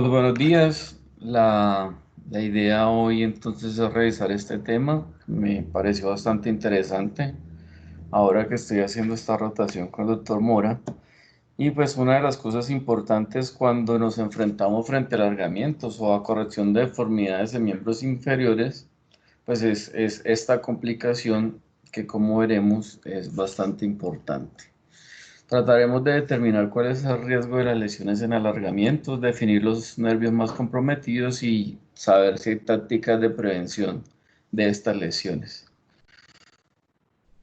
Pues buenos días. La idea hoy entonces es revisar este tema. Me pareció bastante interesante ahora que estoy haciendo esta rotación con el doctor Mora. Y pues una de las cosas importantes cuando nos enfrentamos frente a alargamientos o a corrección de deformidades de miembros inferiores, pues es esta complicación que, como veremos, es bastante importante. Trataremos de determinar cuál es el riesgo de las lesiones en alargamientos, definir los nervios más comprometidos y saber si hay tácticas de prevención de estas lesiones.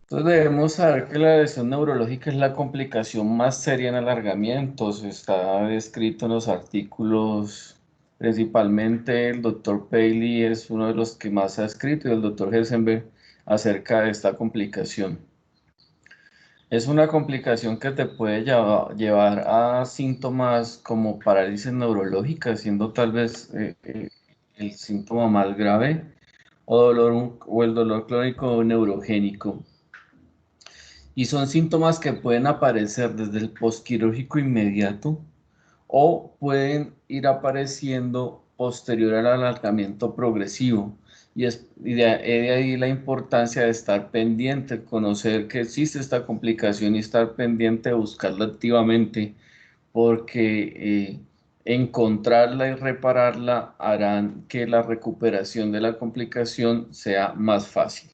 Entonces debemos saber que la lesión neurológica es la complicación más seria en alargamientos. Está descrito en los artículos, principalmente el doctor Paley es uno de los que más ha escrito y el doctor Hessenberg acerca de esta complicación. Es una complicación que te puede llevar a síntomas como parálisis neurológica, siendo tal vez el síntoma más grave, o el dolor crónico neurogénico. Y son síntomas que pueden aparecer desde el posquirúrgico inmediato o pueden ir apareciendo posterior al alargamiento progresivo. Y de ahí la importancia de estar pendiente, conocer que existe esta complicación y estar pendiente de buscarla activamente, porque encontrarla y repararla harán que la recuperación de la complicación sea más fácil.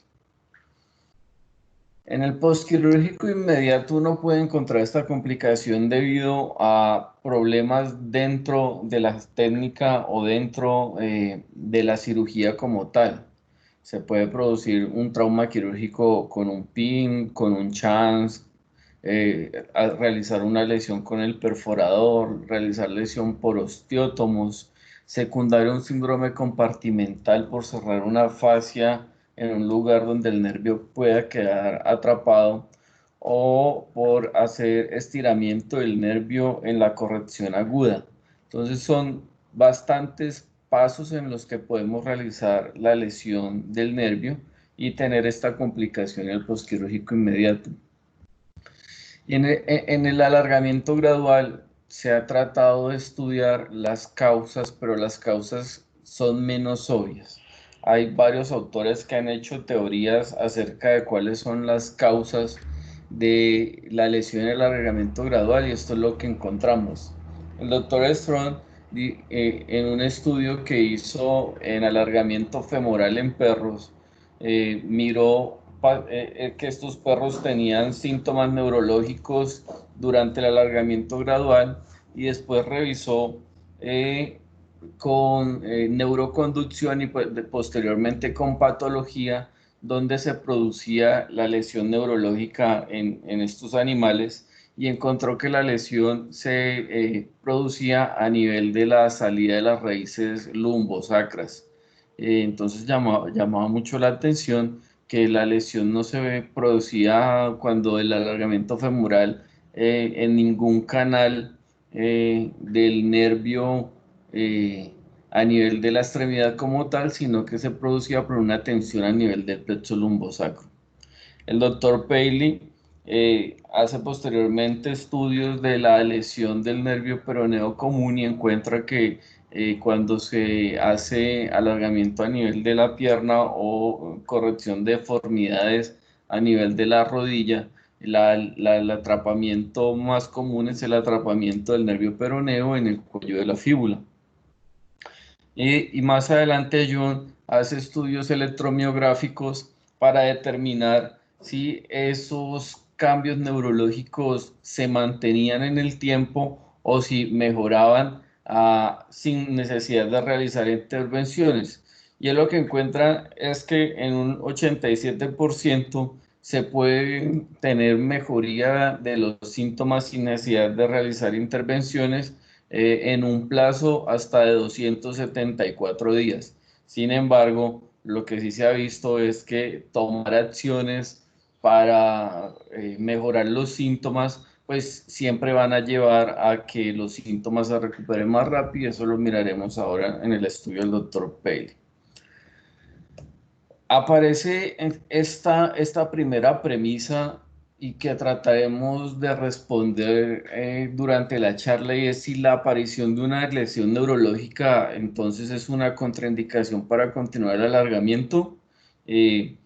En el postquirúrgico inmediato uno puede encontrar esta complicación debido a problemas dentro de la técnica o dentro de la cirugía como tal. Se puede producir un trauma quirúrgico con un PIN, con un chance, realizar una lesión con el perforador, realizar lesión por osteótomos, secundario a un síndrome compartimental por cerrar una fascia en un lugar donde el nervio pueda quedar atrapado o por hacer estiramiento del nervio en la corrección aguda. Entonces son bastantes pasos en los que podemos realizar la lesión del nervio y tener esta complicación en el posquirúrgico inmediato. Y en el alargamiento gradual se ha tratado de estudiar las causas, pero las causas son menos obvias. Hay varios autores que han hecho teorías acerca de cuáles son las causas de la lesión en el alargamiento gradual y esto es lo que encontramos. El doctor Strong, en un estudio que hizo en alargamiento femoral en perros, miró que estos perros tenían síntomas neurológicos durante el alargamiento gradual y después revisó con neuroconducción y pues, posteriormente con patología donde se producía la lesión neurológica en estos animales y encontró que la lesión se producía a nivel de la salida de las raíces lumbosacras. Entonces llamaba mucho la atención que la lesión no se producía cuando el alargamiento femoral en ningún canal del nervio a nivel de la extremidad como tal, sino que se producía por una tensión a nivel del plexo lumbosacro. El doctor Paley hace posteriormente estudios de la lesión del nervio peroneo común y encuentra que cuando se hace alargamiento a nivel de la pierna o corrección de deformidades a nivel de la rodilla, el atrapamiento más común es el atrapamiento del nervio peroneo en el cuello de la fíbula. Y más adelante John hace estudios electromiográficos para determinar si esos cambios neurológicos se mantenían en el tiempo o si mejoraban sin necesidad de realizar intervenciones. Y él lo que encuentra es que en un 87% se puede tener mejoría de los síntomas sin necesidad de realizar intervenciones en un plazo hasta de 274 días. Sin embargo, lo que sí se ha visto es que tomar acciones para mejorar los síntomas, pues siempre van a llevar a que los síntomas se recuperen más rápido. Eso lo miraremos ahora en el estudio del doctor Paley. Aparece esta primera premisa y que trataremos de responder durante la charla, y es si la aparición de una lesión neurológica entonces es una contraindicación para continuar el alargamiento. Eh,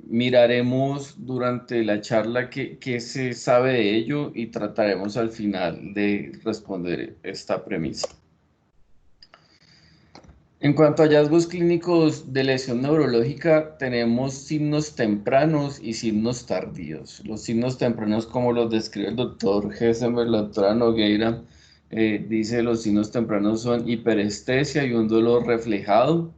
Miraremos durante la charla qué se sabe de ello y trataremos al final de responder esta premisa. En cuanto a hallazgos clínicos de lesión neurológica, tenemos signos tempranos y signos tardíos. Los signos tempranos, como los describe el doctor Gessemer, la doctora Nogueira, dice los signos tempranos son hiperestesia y un dolor reflejado.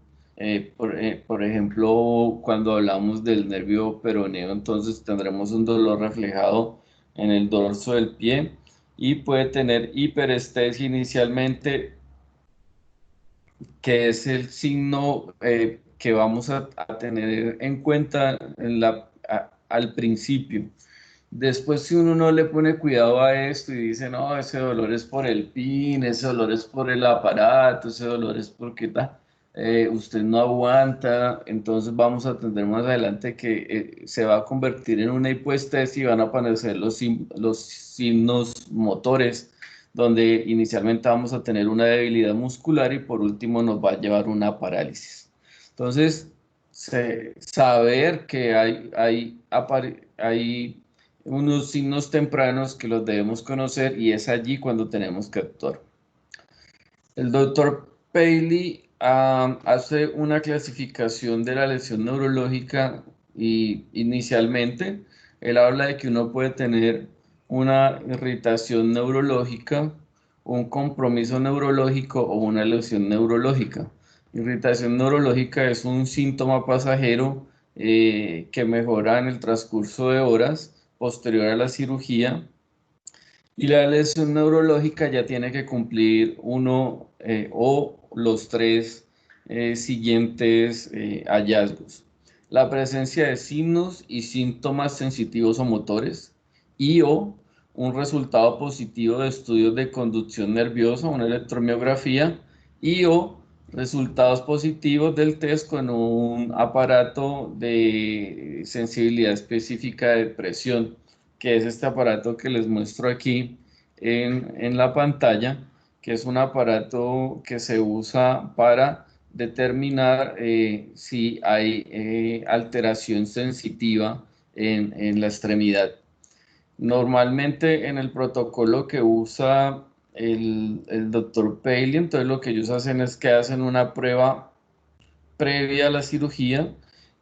Por ejemplo, cuando hablamos del nervio peroneo, entonces tendremos un dolor reflejado en el dorso del pie y puede tener hiperestesia inicialmente, que es el signo que vamos a tener en cuenta al principio. Después, si uno no le pone cuidado a esto y dice, no, ese dolor es por el pin, ese dolor es por el aparato, ese dolor es porque usted no aguanta, entonces vamos a tener más adelante que se va a convertir en una hipoestesia y van a aparecer los signos motores, donde inicialmente vamos a tener una debilidad muscular y por último nos va a llevar una parálisis. Entonces, saber que hay unos signos tempranos que los debemos conocer, y es allí cuando tenemos que actuar. El doctor Paley hace una clasificación de la lesión neurológica y inicialmente él habla de que uno puede tener una irritación neurológica, un compromiso neurológico o una lesión neurológica. Irritación neurológica es un síntoma pasajero que mejora en el transcurso de horas posterior a la cirugía, y la lesión neurológica ya tiene que cumplir uno o los tres siguientes hallazgos: la presencia de signos y síntomas sensitivos o motores, y o un resultado positivo de estudios de conducción nerviosa, una electromiografía, y o resultados positivos del test con un aparato de sensibilidad específica de presión, que es este aparato que les muestro aquí en la pantalla, que es un aparato que se usa para determinar si hay alteración sensitiva en la extremidad. Normalmente en el protocolo que usa el doctor Paley, entonces lo que ellos hacen es que hacen una prueba previa a la cirugía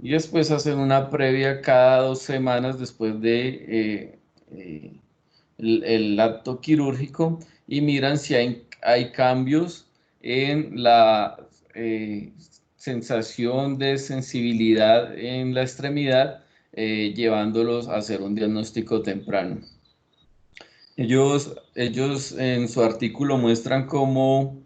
y después hacen una previa cada 2 semanas después de el acto quirúrgico, y miran si hay cambios en la sensación de sensibilidad en la extremidad, llevándolos a hacer un diagnóstico temprano. Ellos en su artículo muestran cómo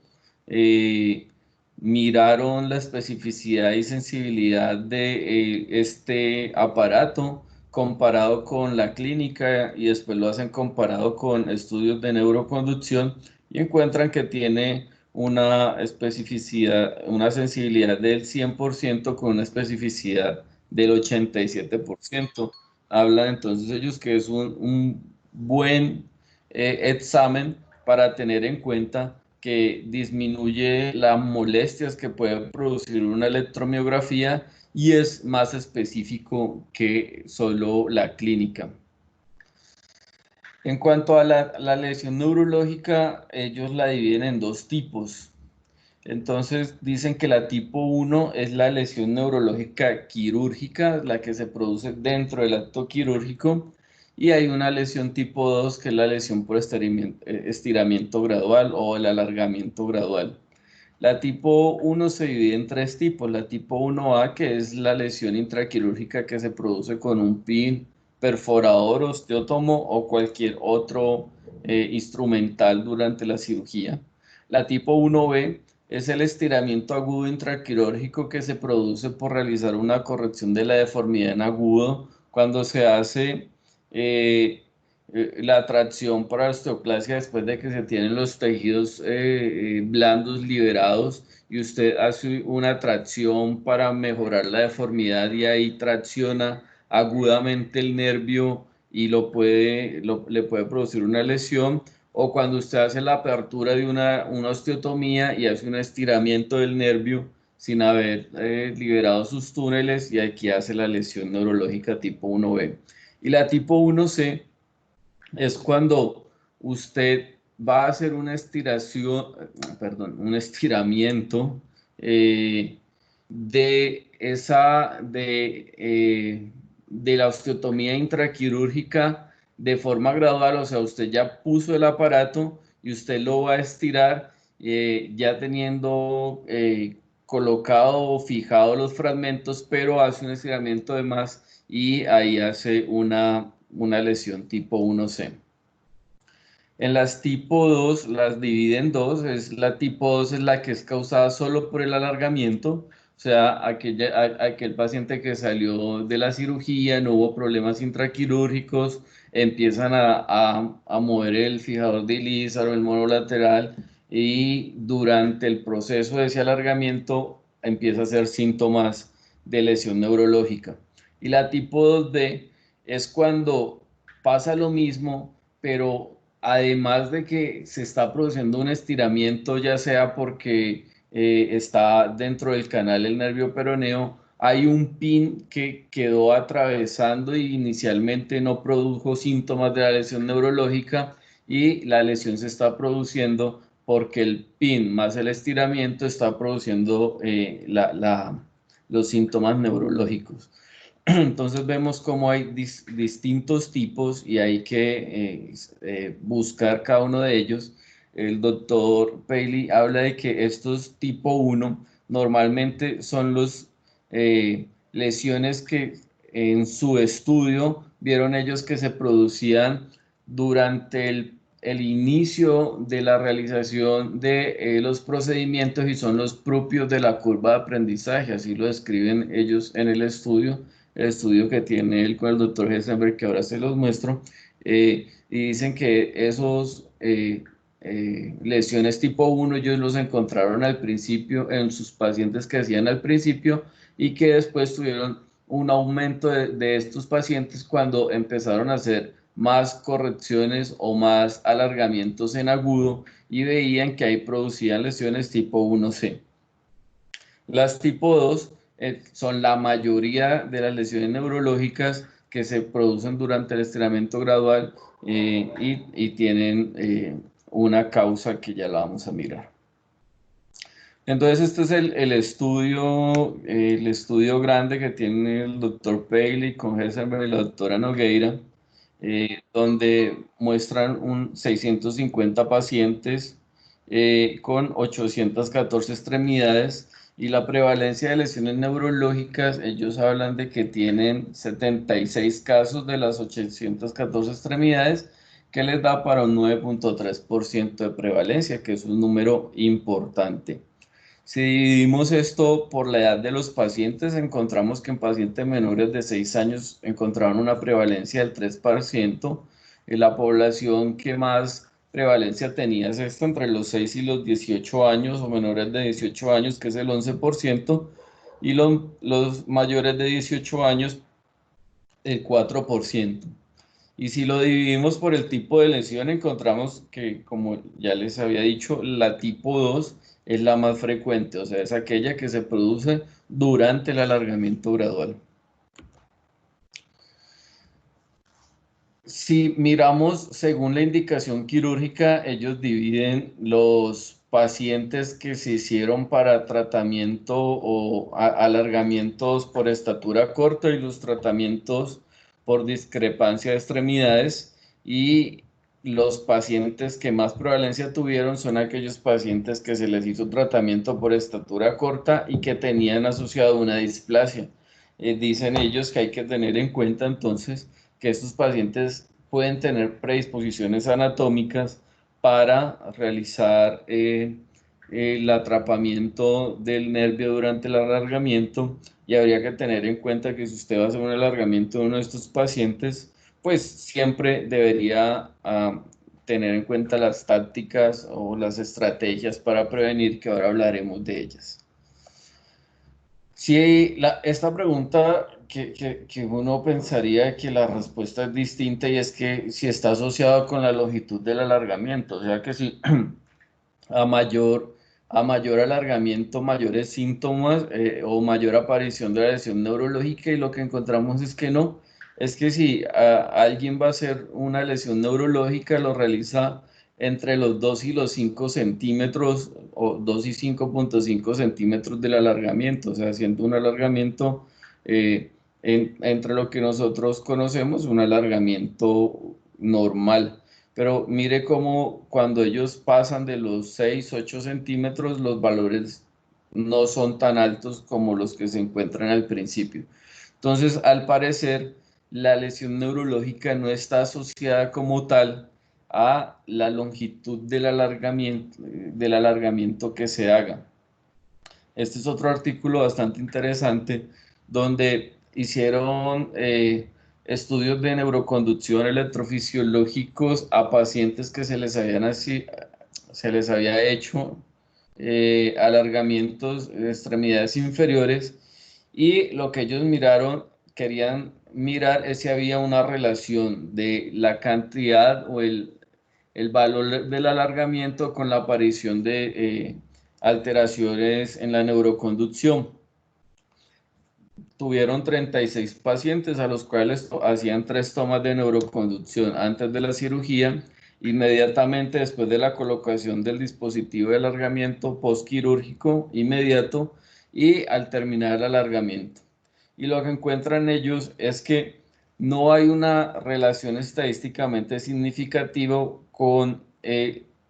miraron la especificidad y sensibilidad de este aparato comparado con la clínica, y después lo hacen comparado con estudios de neuroconducción, y encuentran que tiene una especificidad, una sensibilidad del 100% con una especificidad del 87%. Hablan entonces ellos que es un buen examen para tener en cuenta que disminuye las molestias que puede producir una electromiografía y es más específico que solo la clínica. En cuanto a la lesión neurológica, ellos la dividen en dos tipos. Entonces dicen que la tipo 1 es la lesión neurológica quirúrgica, la que se produce dentro del acto quirúrgico, y hay una lesión tipo 2 que es la lesión por estiramiento gradual o el alargamiento gradual. La tipo 1 se divide en tres tipos: la tipo 1A, que es la lesión intraquirúrgica que se produce con un pin, perforador, osteótomo o cualquier otro instrumental durante la cirugía. La tipo 1B es el estiramiento agudo intraquirúrgico que se produce por realizar una corrección de la deformidad en agudo cuando se hace la tracción para osteoplasia después de que se tienen los tejidos blandos liberados, y usted hace una tracción para mejorar la deformidad y ahí tracciona agudamente el nervio y le puede producir una lesión, o cuando usted hace la apertura de una osteotomía y hace un estiramiento del nervio sin haber liberado sus túneles, y aquí hace la lesión neurológica tipo 1B. Y la tipo 1C es cuando usted va a hacer una estiración, perdón, un estiramiento de de la osteotomía intraquirúrgica de forma gradual. O sea, usted ya puso el aparato y usted lo va a estirar, ya teniendo colocado o fijado los fragmentos, pero hace un estiramiento de más y ahí hace una lesión tipo 1C. En las tipo 2 las divide en dos. La tipo 2 es la que es causada solo por el alargamiento, o sea, aquel paciente que salió de la cirugía, no hubo problemas intraquirúrgicos, empiezan a mover el fijador de Ilísaro, el monolateral, y durante el proceso de ese alargamiento empieza a hacer síntomas de lesión neurológica. Y la tipo 2B es cuando pasa lo mismo, pero además de que se está produciendo un estiramiento, ya sea porque está dentro del canal del nervio peroneo, hay un pin que quedó atravesando y inicialmente no produjo síntomas de la lesión neurológica, y la lesión se está produciendo porque el pin más el estiramiento está produciendo los síntomas neurológicos. Entonces vemos cómo hay distintos tipos y hay que buscar cada uno de ellos. El doctor Paley habla de que estos tipo 1 normalmente son los lesiones que en su estudio vieron ellos que se producían durante el inicio de la realización de los procedimientos, y son los propios de la curva de aprendizaje, así lo describen ellos en el estudio que tiene él con el doctor Hessenberg, que ahora se los muestro, y dicen que esos lesiones tipo 1 ellos los encontraron al principio en sus pacientes que hacían al principio, y que después tuvieron un aumento de estos pacientes cuando empezaron a hacer más correcciones o más alargamientos en agudo, y veían que ahí producían lesiones tipo 1C. Las tipo 2 son la mayoría de las lesiones neurológicas que se producen durante el estiramiento gradual, y tienen una causa que ya la vamos a mirar. Entonces este es el estudio grande que tiene el doctor Paley con Hessenberg y la doctora Nogueira, donde muestran 650 pacientes con 814 extremidades, y la prevalencia de lesiones neurológicas, ellos hablan de que tienen 76 casos de las 814 extremidades, que les da para un 9.3% de prevalencia, que es un número importante. Si dividimos esto por la edad de los pacientes, encontramos que en pacientes menores de 6 años encontraron una prevalencia del 3%. La población que más prevalencia tenía es esta, entre los 6 y los 18 años, o menores de 18 años, que es el 11%, y los mayores de 18 años, el 4%. Y si lo dividimos por el tipo de lesión, encontramos que, como ya les había dicho, la tipo 2 es la más frecuente, o sea, es aquella que se produce durante el alargamiento gradual. Si miramos según la indicación quirúrgica, ellos dividen los pacientes que se hicieron para tratamiento o alargamientos por estatura corta, y los tratamientos por discrepancia de extremidades, y los pacientes que más prevalencia tuvieron son aquellos pacientes que se les hizo tratamiento por estatura corta y que tenían asociado una displasia. Dicen ellos que hay que tener en cuenta entonces que estos pacientes pueden tener predisposiciones anatómicas para realizar el atrapamiento del nervio durante el alargamiento, y habría que tener en cuenta que si usted va a hacer un alargamiento de uno de estos pacientes, pues siempre debería tener en cuenta las tácticas o las estrategias para prevenir, que ahora hablaremos de ellas. Sí, esta pregunta que uno pensaría que la respuesta es distinta y es que si está asociado con la longitud del alargamiento, o sea que si a mayor, a mayor alargamiento, mayores síntomas o mayor aparición de la lesión neurológica y lo que encontramos es que no, es que si alguien va a hacer una lesión neurológica, lo realiza entre los 2 y los 5 centímetros o 2 y 5,5 centímetros del alargamiento, o sea, haciendo un alargamiento entre lo que nosotros conocemos, un alargamiento normal. Pero mire cómo cuando ellos pasan de los 6 8 centímetros, los valores no son tan altos como los que se encuentran al principio. Entonces, al parecer, la lesión neurológica no está asociada como tal a la longitud del alargamiento que se haga. Este es otro artículo bastante interesante donde hicieron estudios de neuroconducción electrofisiológicos a pacientes que se les había hecho alargamientos de extremidades inferiores y lo que ellos miraron, querían mirar es si había una relación de la cantidad o el valor del alargamiento con la aparición de alteraciones en la neuroconducción. Tuvieron 36 pacientes a los cuales hacían 3 tomas de neuroconducción antes de la cirugía, inmediatamente después de la colocación del dispositivo de alargamiento postquirúrgico inmediato y al terminar el alargamiento. Y lo que encuentran ellos es que no hay una relación estadísticamente significativa con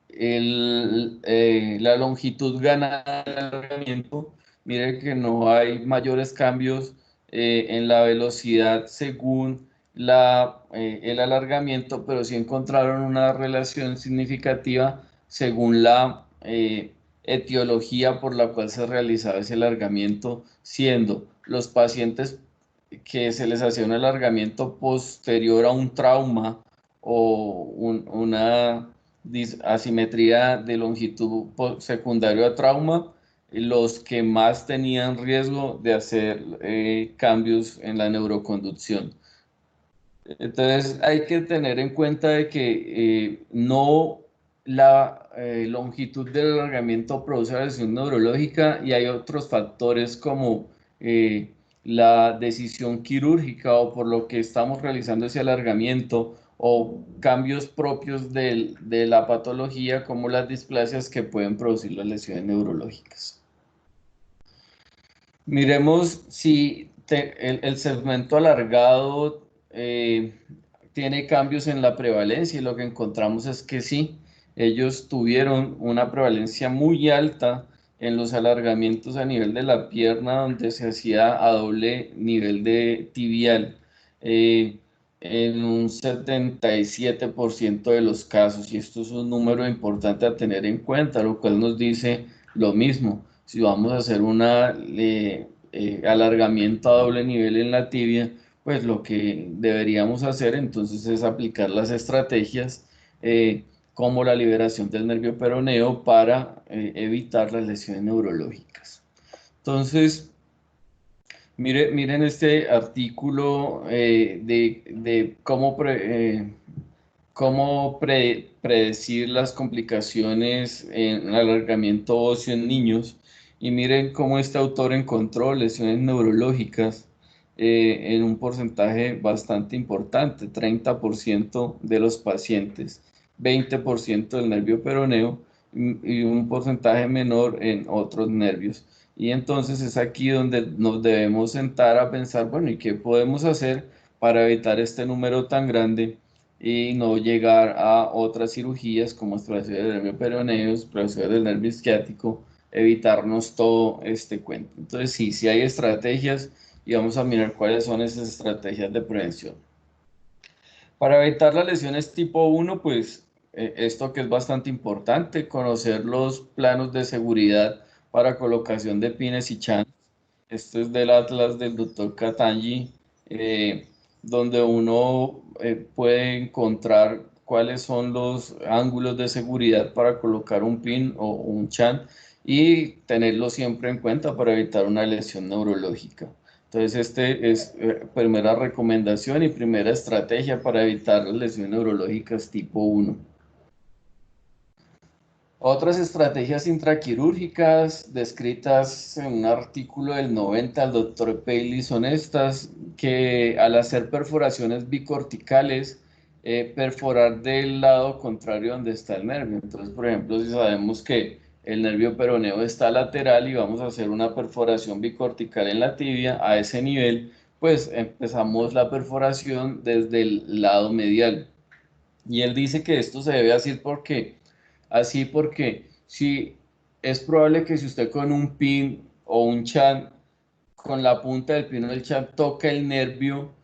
la longitud ganada del alargamiento. Mire que no hay mayores cambios en la velocidad según el alargamiento, pero sí encontraron una relación significativa según la etiología por la cual se realizaba ese alargamiento, siendo los pacientes que se les hacía un alargamiento posterior a un trauma o una asimetría de longitud secundario a trauma, los que más tenían riesgo de hacer cambios en la neuroconducción. Entonces hay que tener en cuenta de que no la longitud del alargamiento produce la lesión neurológica y hay otros factores como la decisión quirúrgica o por lo que estamos realizando ese alargamiento o cambios propios de la patología como las displasias que pueden producir las lesiones neurológicas. Miremos si el segmento alargado tiene cambios en la prevalencia y lo que encontramos es que sí, ellos tuvieron una prevalencia muy alta en los alargamientos a nivel de la pierna donde se hacía a doble nivel de tibial en un 77% de los casos y esto es un número importante a tener en cuenta, lo cual nos dice lo mismo. Si vamos a hacer un alargamiento a doble nivel en la tibia, pues lo que deberíamos hacer entonces es aplicar las estrategias como la liberación del nervio peroneo para evitar las lesiones neurológicas. Entonces, miren este artículo de cómo predecir las complicaciones en el alargamiento óseo en niños. Y miren cómo este autor encontró lesiones neurológicas en un porcentaje bastante importante, 30% de los pacientes, 20% del nervio peroneo y un porcentaje menor en otros nervios. Y entonces es aquí donde nos debemos sentar a pensar, bueno, ¿y qué podemos hacer para evitar este número tan grande y no llegar a otras cirugías como exploración del nervio peroneo, exploración del nervio isquiático, evitarnos todo este cuento? Entonces sí hay estrategias y vamos a mirar cuáles son esas estrategias de prevención. Para evitar las lesiones tipo 1, pues esto que es bastante importante, conocer los planos de seguridad para colocación de pines y chans. Esto es del atlas del doctor Katanji, donde uno puede encontrar cuáles son los ángulos de seguridad para colocar un pin o un chan y tenerlo siempre en cuenta para evitar una lesión neurológica. Entonces, este es primera recomendación y primera estrategia para evitar las lesiones neurológicas tipo 1. Otras estrategias intraquirúrgicas descritas en un artículo del 90 al doctor Paley son estas, que al hacer perforaciones bicorticales, perforar del lado contrario donde está el nervio. Entonces, por ejemplo, si sabemos que el nervio peroneo está lateral y vamos a hacer una perforación bicortical en la tibia a ese nivel, pues empezamos la perforación desde el lado medial. Y él dice que esto se debe hacer porque si es probable que si usted con un pin o un chan, con la punta del pin o del chan toca el nervio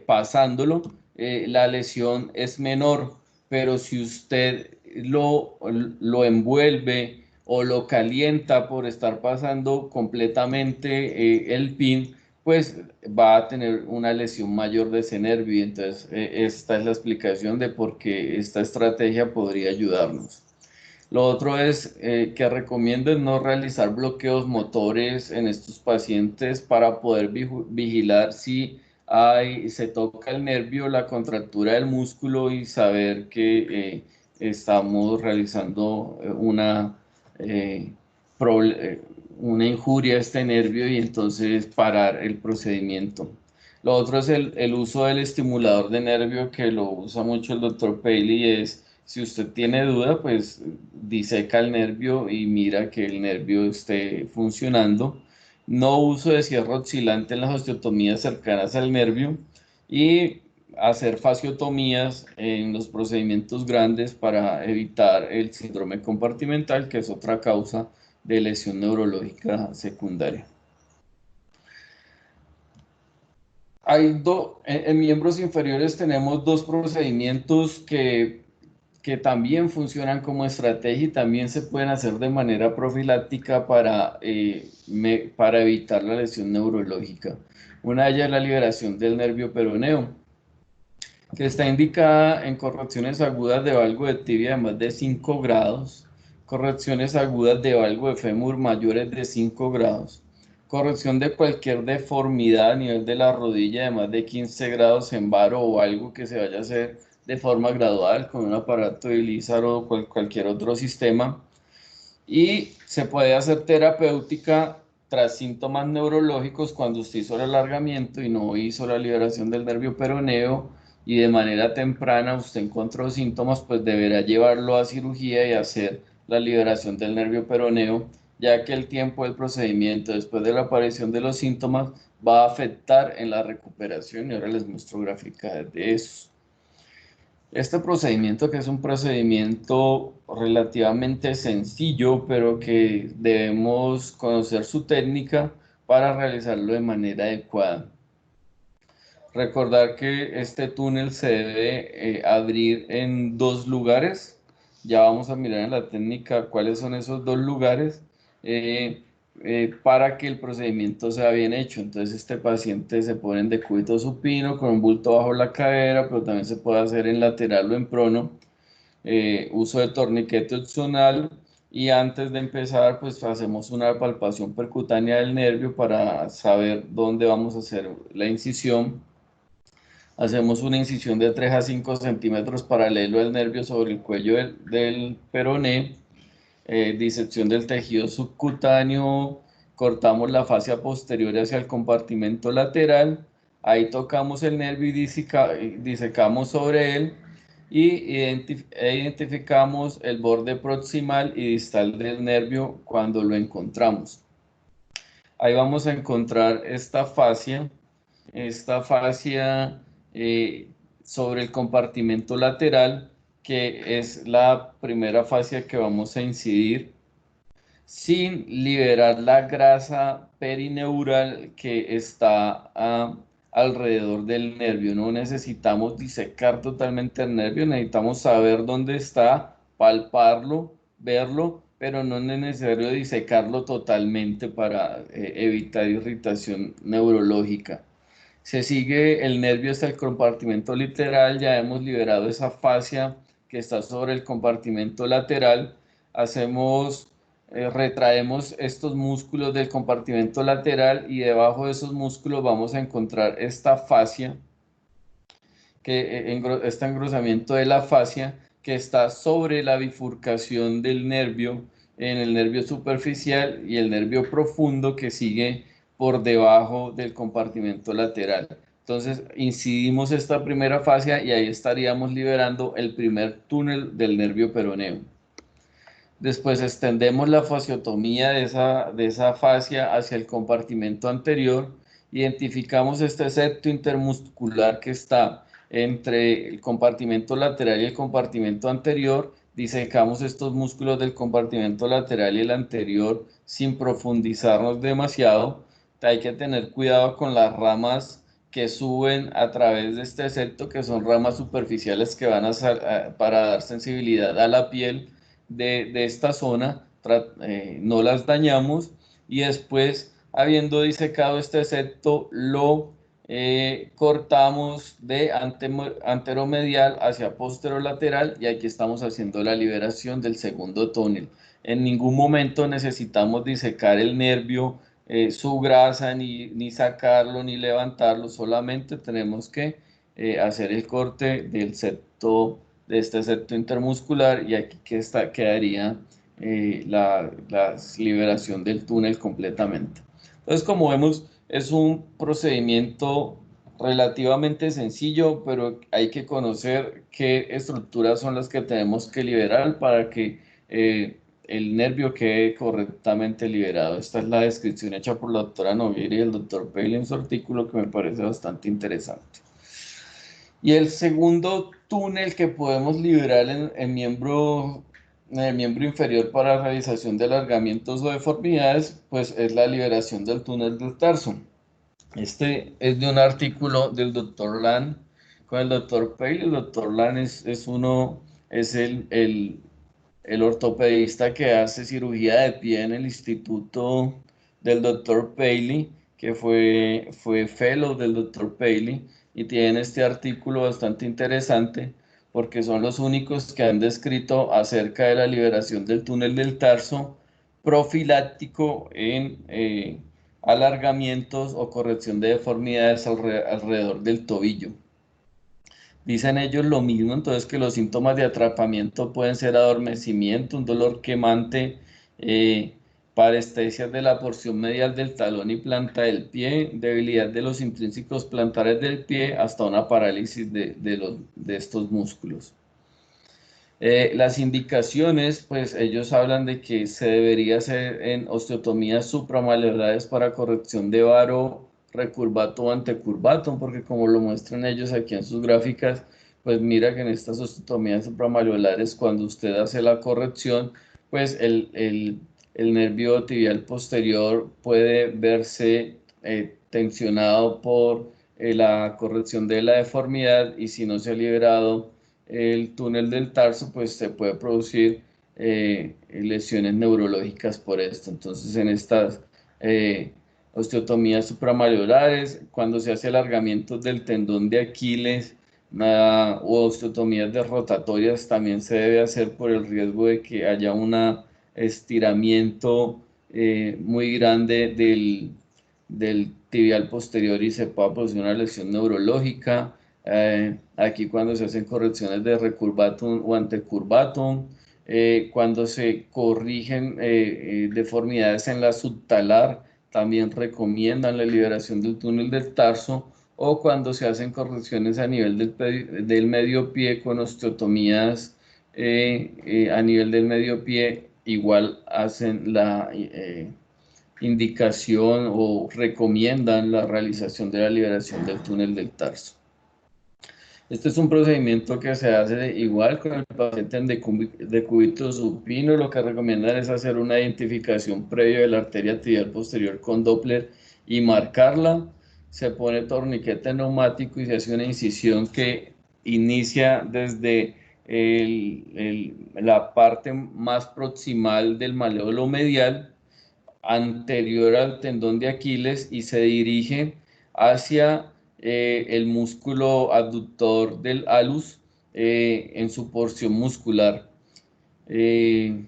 pasándolo, la lesión es menor, pero si usted lo envuelve o lo calienta por estar pasando completamente el pin, pues va a tener una lesión mayor de ese nervio. Y entonces, esta es la explicación de por qué esta estrategia podría ayudarnos. Lo otro es que recomiendo es no realizar bloqueos motores en estos pacientes para poder vigilar si se toca el nervio, la contractura del músculo y saber que estamos realizando eh, una injuria a este nervio y entonces parar el procedimiento. Lo otro es el uso del estimulador de nervio, que lo usa mucho el doctor Paley. Es, si usted tiene duda, pues diseca el nervio y mira que el nervio esté funcionando. No uso de cierre oscilante en las osteotomías cercanas al nervio y hacer fasciotomías en los procedimientos grandes para evitar el síndrome compartimental, que es otra causa de lesión neurológica secundaria. En miembros inferiores tenemos dos procedimientos que también funcionan como estrategia y también se pueden hacer de manera profiláctica para evitar la lesión neurológica. Una de ellas es la liberación del nervio peroneo, que está indicada en correcciones agudas de valgo de tibia de más de 5 grados, correcciones agudas de valgo de fémur mayores de 5 grados, corrección de cualquier deformidad a nivel de la rodilla de más de 15 grados en varo o algo que se vaya a hacer de forma gradual con un aparato de Ilízaro o cualquier otro sistema. Y se puede hacer terapéutica tras síntomas neurológicos cuando usted hizo el alargamiento y no hizo la liberación del nervio peroneo y de manera temprana usted encontró síntomas, pues deberá llevarlo a cirugía y hacer la liberación del nervio peroneo, ya que el tiempo del procedimiento después de la aparición de los síntomas va a afectar en la recuperación, y ahora les muestro gráficas de eso. Este procedimiento, que es un procedimiento relativamente sencillo, pero que debemos conocer su técnica para realizarlo de manera adecuada. Recordar que este túnel se debe abrir en dos lugares. Ya vamos a mirar en la técnica cuáles son esos dos lugares para que el procedimiento sea bien hecho. Entonces, este paciente se pone en decúbito supino con un bulto bajo la cadera, pero también se puede hacer en lateral o en prono. Uso de torniquete opcional, y antes de empezar pues hacemos una palpación percutánea del nervio para saber dónde vamos a hacer la incisión. Hacemos una incisión de 3 a 5 centímetros paralelo al nervio sobre el cuello del peroné, disección del tejido subcutáneo, cortamos la fascia posterior hacia el compartimento lateral, ahí tocamos el nervio y disecamos sobre él y identificamos el borde proximal y distal del nervio cuando lo encontramos. Ahí vamos a encontrar esta fascia sobre el compartimento lateral, que es la primera fascia que vamos a incidir, sin liberar la grasa perineural que está alrededor del nervio. No necesitamos disecar totalmente el nervio, necesitamos saber dónde está, palparlo, verlo, pero no es necesario disecarlo totalmente para evitar irritación neurológica. Se sigue el nervio hasta el compartimento lateral, ya hemos liberado esa fascia que está sobre el compartimento lateral. Hacemos retraemos estos músculos del compartimento lateral y debajo de esos músculos vamos a encontrar esta fascia, este engrosamiento de la fascia que está sobre la bifurcación del nervio, en el nervio superficial y el nervio profundo que sigue por debajo del compartimento lateral. Entonces incidimos esta primera fascia y ahí estaríamos liberando el primer túnel del nervio peroneo. Después extendemos la fasciotomía de esa fascia hacia el compartimento anterior. Identificamos este septo intermuscular que está entre el compartimento lateral y el compartimento anterior. Disecamos estos músculos del compartimento lateral y el anterior sin profundizarnos demasiado. Hay que tener cuidado con las ramas que suben a través de este septo, que son ramas superficiales que van para dar sensibilidad a la piel de esta zona, no las dañamos y después, habiendo disecado este septo, lo cortamos de anteromedial hacia posterolateral y aquí estamos haciendo la liberación del segundo túnel. En ningún momento necesitamos disecar el nervio, su grasa, ni sacarlo, ni levantarlo, solamente tenemos que hacer el corte del septo, de este septo intermuscular y aquí quedaría la liberación del túnel completamente. Entonces, como vemos, es un procedimiento relativamente sencillo, pero hay que conocer qué estructuras son las que tenemos que liberar para que el nervio quede correctamente liberado. Esta es la descripción hecha por la doctora Nogueira y el doctor Pelle en su artículo, que me parece bastante interesante. Y el segundo túnel que podemos liberar en el miembro inferior para realización de alargamientos o deformidades, pues es la liberación del túnel del tarso. Este es de un artículo del doctor Land con el doctor Pale. El doctor Land es el ortopedista que hace cirugía de pie en el instituto del doctor Paley, que fue fellow del doctor Paley, y tiene este artículo bastante interesante porque son los únicos que han descrito acerca de la liberación del túnel del tarso profiláctico en alargamientos o corrección de deformidades alrededor del tobillo. Dicen ellos lo mismo, entonces que los síntomas de atrapamiento pueden ser adormecimiento, un dolor quemante, eh, parestesias de la porción medial del talón y planta del pie, debilidad de los intrínsecos plantares del pie, hasta una parálisis de estos músculos. Las indicaciones, pues ellos hablan de que se debería hacer en osteotomías supramaleolares para corrección de varo, recurvato o antecurvato, porque como lo muestran ellos aquí en sus gráficas, pues mira que en estas osteotomías supramaleolares, cuando usted hace la corrección, pues el nervio tibial posterior puede verse tensionado por la corrección de la deformidad y si no se ha liberado el túnel del tarso, pues se puede producir lesiones neurológicas por esto. Entonces, en estas osteotomías supramaleolares, cuando se hace alargamientos del tendón de Aquiles o osteotomías de rotatorias, también se debe hacer por el riesgo de que haya un estiramiento muy grande del tibial posterior y se pueda producir una lesión neurológica. Aquí cuando se hacen correcciones de recurvatum o antecurvatum, cuando se corrigen deformidades en la subtalar, también recomiendan la liberación del túnel del tarso, o cuando se hacen correcciones a nivel del medio pie con osteotomías a nivel del medio pie, igual hacen la indicación o recomiendan la realización de la liberación del túnel del tarso. Este es un procedimiento que se hace igual con el paciente en decúbito supino. Lo que recomiendan es hacer una identificación previa de la arteria tibial posterior con Doppler y marcarla. Se pone torniquete neumático y se hace una incisión que inicia desde la parte más proximal del maléolo medial, anterior al tendón de Aquiles, y se dirige hacia el músculo abductor del halus en su porción muscular. Eh,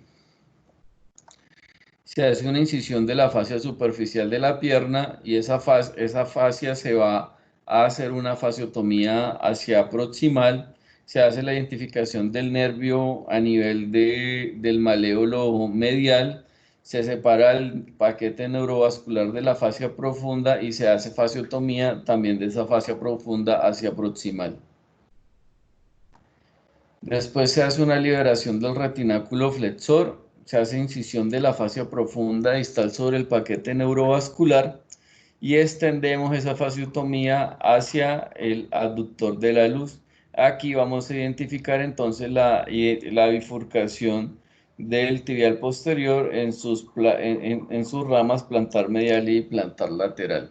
Se hace una incisión de la fascia superficial de la pierna y esa fascia se va a hacer una fasciotomía hacia proximal. Se hace la identificación del nervio a nivel del maléolo medial. Se separa el paquete neurovascular de la fascia profunda y se hace fasciotomía también de esa fascia profunda hacia proximal. Después se hace una liberación del retináculo flexor, se hace incisión de la fascia profunda distal sobre el paquete neurovascular y extendemos esa fasciotomía hacia el abductor de la luz. Aquí vamos a identificar entonces la bifurcación del tibial posterior en sus ramas plantar medial y plantar lateral.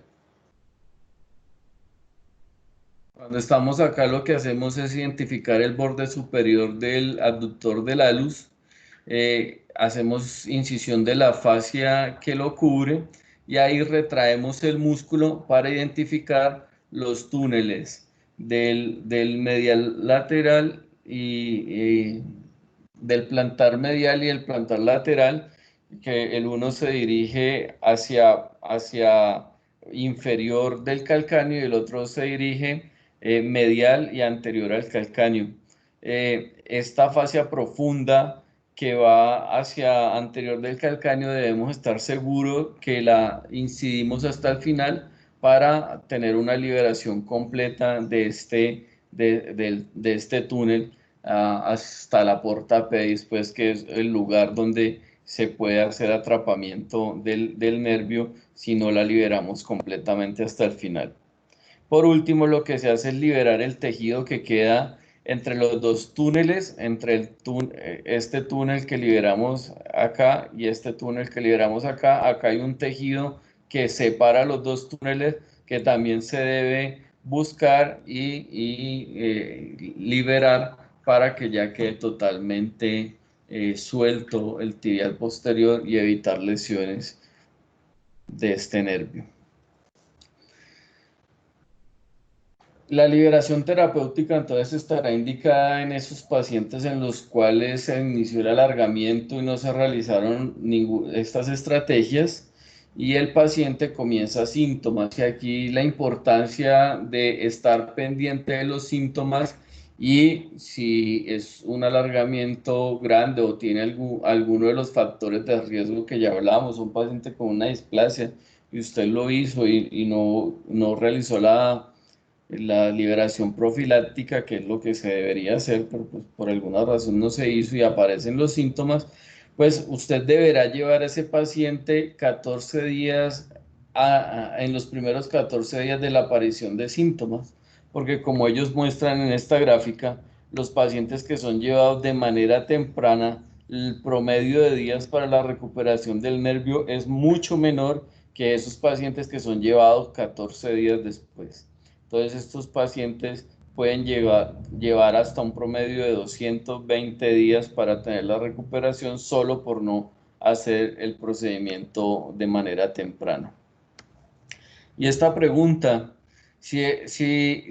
Cuando estamos acá, lo que hacemos es identificar el borde superior del abductor del alus, hacemos incisión de la fascia que lo cubre y ahí retraemos el músculo para identificar los túneles del medial lateral y del plantar medial y el plantar lateral, que el uno se dirige hacia inferior del calcáneo y el otro se dirige medial y anterior al calcáneo. Esta fascia profunda que va hacia anterior del calcáneo debemos estar seguros que la incidimos hasta el final para tener una liberación completa de este túnel hasta la porta pedis, pues, que es el lugar donde se puede hacer atrapamiento del nervio si no la liberamos completamente hasta el final. Por último, lo que se hace es liberar el tejido que queda entre los dos túneles, entre este túnel que liberamos acá y este túnel que liberamos acá. Acá hay un tejido que separa los dos túneles que también se debe buscar y liberar para que ya quede totalmente suelto el tibial posterior y evitar lesiones de este nervio. La liberación terapéutica entonces estará indicada en esos pacientes en los cuales se inició el alargamiento y no se realizaron estas estrategias y el paciente comienza síntomas. Y aquí la importancia de estar pendiente de los síntomas y si es un alargamiento grande o tiene alguno de los factores de riesgo que ya hablábamos, un paciente con una displasia y usted lo hizo y no realizó la liberación profiláctica, que es lo que se debería hacer, pero pues por alguna razón no se hizo y aparecen los síntomas, pues usted deberá llevar a ese paciente 14 días, en los primeros 14 días de la aparición de síntomas, porque como ellos muestran en esta gráfica, los pacientes que son llevados de manera temprana, el promedio de días para la recuperación del nervio es mucho menor que esos pacientes que son llevados 14 días después. Entonces estos pacientes pueden llevar hasta un promedio de 220 días para tener la recuperación solo por no hacer el procedimiento de manera temprana. Y esta pregunta, si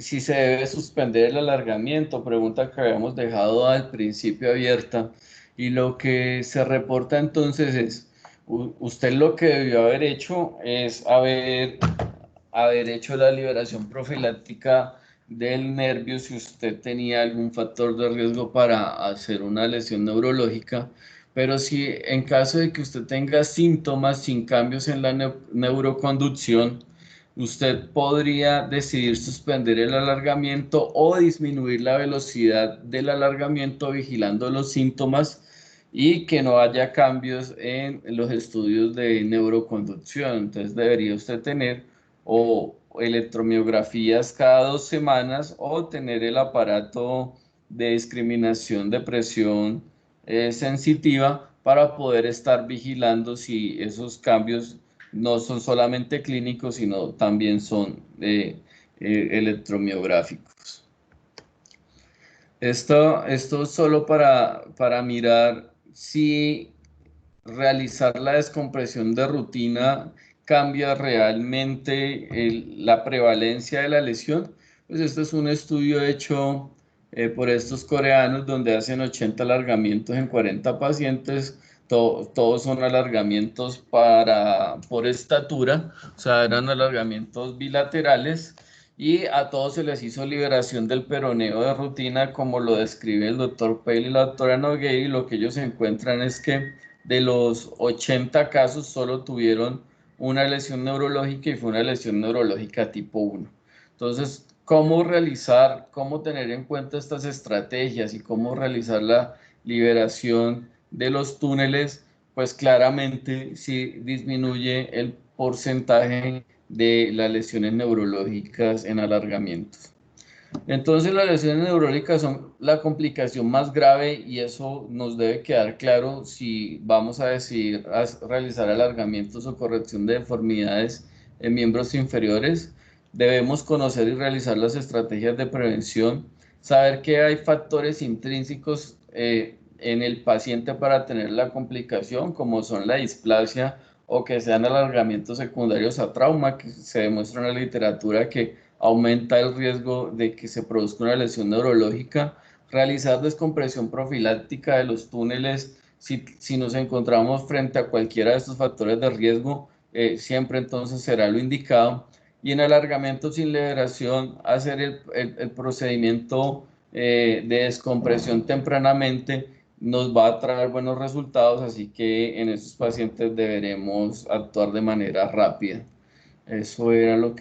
se debe suspender el alargamiento, pregunta que habíamos dejado al principio abierta, y lo que se reporta entonces es, usted lo que debió haber hecho es haber hecho la liberación profiláctica del nervio si usted tenía algún factor de riesgo para hacer una lesión neurológica, pero si en caso de que usted tenga síntomas sin cambios en la neuroconducción, usted podría decidir suspender el alargamiento o disminuir la velocidad del alargamiento vigilando los síntomas y que no haya cambios en los estudios de neuroconducción. Entonces debería usted tener o electromiografías cada 2 semanas o tener el aparato de discriminación de presión sensitiva para poder estar vigilando si esos cambios no son solamente clínicos, sino también son electromiográficos. Esto solo para mirar si realizar la descompresión de rutina cambia realmente la prevalencia de la lesión. Pues este es un estudio hecho por estos coreanos donde hacen 80 alargamientos en 40 pacientes todos son alargamientos por estatura, o sea, eran alargamientos bilaterales y a todos se les hizo liberación del peroneo de rutina, como lo describe el doctor Pale y la doctora Nogueira, y lo que ellos encuentran es que de los 80 casos solo tuvieron una lesión neurológica y fue una lesión neurológica tipo 1. Entonces, ¿cómo realizar, cómo tener en cuenta estas estrategias y cómo realizar la liberación de los túneles? Pues claramente sí disminuye el porcentaje de las lesiones neurológicas en alargamientos. Entonces las lesiones neurológicas son la complicación más grave y eso nos debe quedar claro si vamos a decidir realizar alargamientos o corrección de deformidades en miembros inferiores. Debemos conocer y realizar las estrategias de prevención, saber que hay factores intrínsecos en el paciente para tener la complicación, como son la displasia o que sean alargamientos secundarios a trauma, que se demuestra en la literatura que aumenta el riesgo de que se produzca una lesión neurológica. Realizar descompresión profiláctica de los túneles si nos encontramos frente a cualquiera de estos factores de riesgo, siempre entonces será lo indicado. Y en alargamiento sin liberación, hacer el procedimiento de descompresión tempranamente nos va a traer buenos resultados, así que en estos pacientes deberemos actuar de manera rápida. Eso era lo que